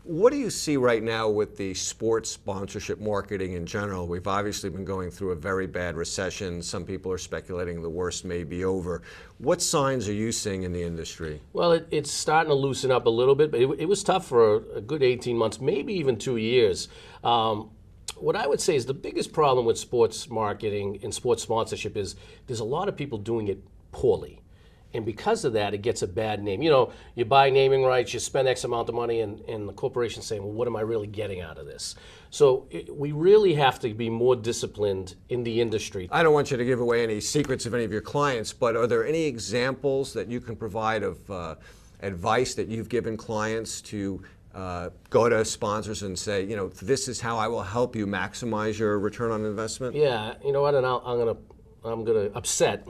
What do you see right now with the sports sponsorship marketing in general? We've obviously been going through a very bad recession. Some people are speculating the worst may be over. What signs are you seeing in the industry? Well, it's starting to loosen up a little bit, but it was tough for a good 18 months, maybe even 2 years. What I would say is the biggest problem with sports marketing and sports sponsorship is there's a lot of people doing it poorly. And because of that, it gets a bad name. You know, you buy naming rights, you spend X amount of money, and the corporation's saying, well, what am I really getting out of this? So we really have to be more disciplined in the industry. I don't want you to give away any secrets of any of your clients, but are there any examples that you can provide of advice that you've given clients to go to sponsors and say, you know, this is how I will help you maximize your return on investment? Yeah, you know what, and I'm gonna upset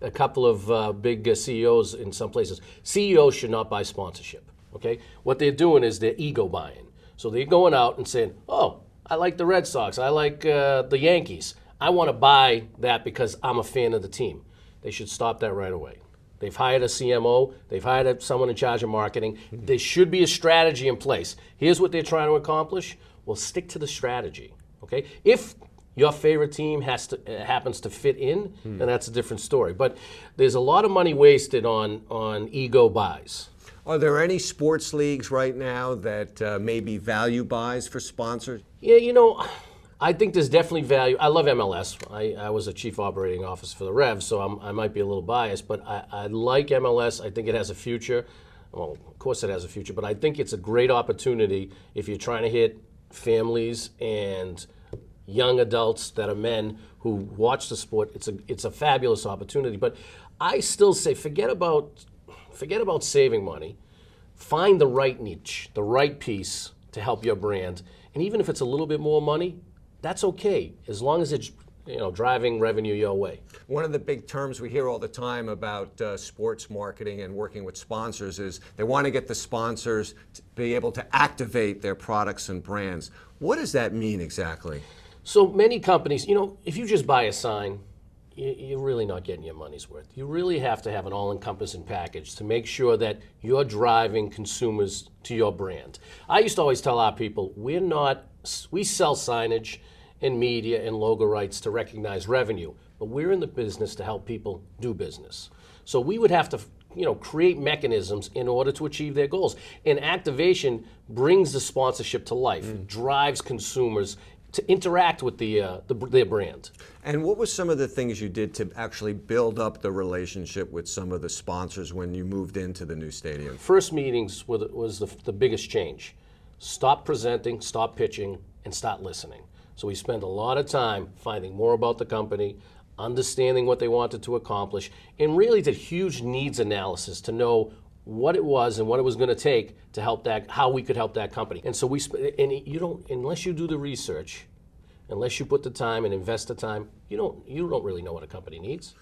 a couple of big CEOs in some places. CEOs should not buy sponsorship, okay? What they're doing is they're ego buying. So they're going out and saying, oh, I like the Red Sox, I like the Yankees. I want to buy that because I'm a fan of the team. They should stop that right away. They've hired a CMO, they've hired someone in charge of marketing. There should be a strategy in place. Here's what they're trying to accomplish. Well, stick to the strategy, okay? If your favorite team happens to fit in, then that's a different story. But there's a lot of money wasted on ego buys. Are there any sports leagues right now that may be value buys for sponsors? Yeah, you know, I think there's definitely value. I love MLS. I was a chief operating officer for the Revs, so I might be a little biased, but I like MLS. I think it has a future. Well, of course it has a future, but I think it's a great opportunity if you're trying to hit families and young adults that are men who watch the sport. It's a fabulous opportunity. But I still say forget about saving money. Find the right niche, the right piece to help your brand. And even if it's a little bit more money, that's okay, as long as it's, you know, driving revenue your way. One of the big terms we hear all the time about sports marketing and working with sponsors is they want to get the sponsors to be able to activate their products and brands. What does that mean exactly? So many companies, you know, if you just buy a sign, you're really not getting your money's worth. You really have to have an all-encompassing package to make sure that you're driving consumers to your brand. I used to always tell our people, we sell signage and media and logo rights to recognize revenue, but we're in the business to help people do business. So we would have to, you know, create mechanisms in order to achieve their goals. And activation brings the sponsorship to life, drives consumers to interact with their brand. And what were some of the things you did to actually build up the relationship with some of the sponsors when you moved into the new stadium? First meetings was the biggest change. Stop presenting, stop pitching, and start listening. So we spent a lot of time finding more about the company, understanding what they wanted to accomplish, and really did huge needs analysis to know what it was and what it was going to take to help that, how we could help that company. And so you don't, unless you do the research, unless you put the time and invest the time, you don't really know what a company needs.